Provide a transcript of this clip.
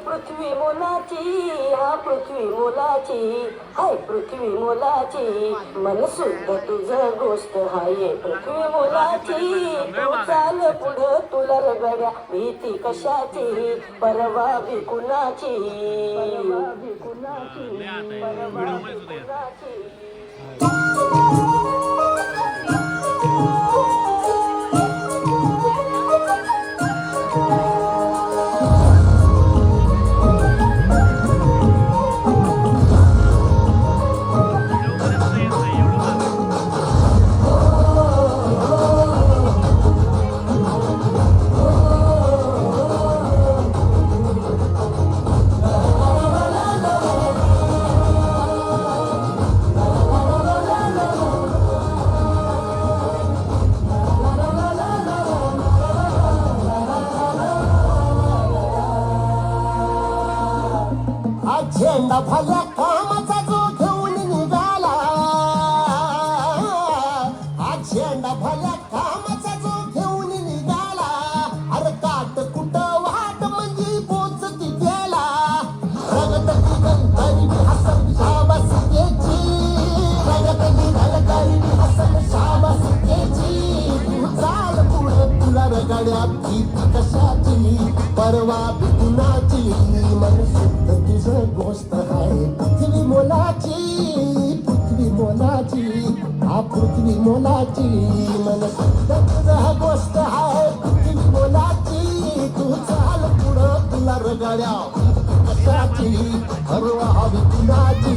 पृथ्वी मोलाची, हा पृथ्वी मोलाची, हाय पृथ्वी मोलाची, मन सुद्धा तुझं गोष्ट हाय पृथ्वी मोलाची. तू चाल पुढं तुला रगड्या भीती कशाची, परवा भी कुणाची, परवा भी कुणाची, परवा भी कुणाची. झेंडा भल्या कामाचा जो घेऊन निघाला, हा झेंडा भल्या कामाचा जो घेऊन निघाला. अरे काट कुठं वाट म्हणजे पोचती गेला, रगत निघल तरी हसन शाबासकीची, रगत निघल तरी हसन शाबासकीची. तू चाल पुढं तुला रगड्या भीती कशाची, परवा भी कुणाची, मन शुद्ध तुझं गोष्ट आहे पृथ्वी मोलाची, पृथ्वी मोलाची, हा पृथ्वी मोलाची, मन शुद्ध तुझं गोष्ट आहे पृथ्वी मोलाची. तू चाल पुढं तुला रगड्या कशाची, परवा हवी कुणाची.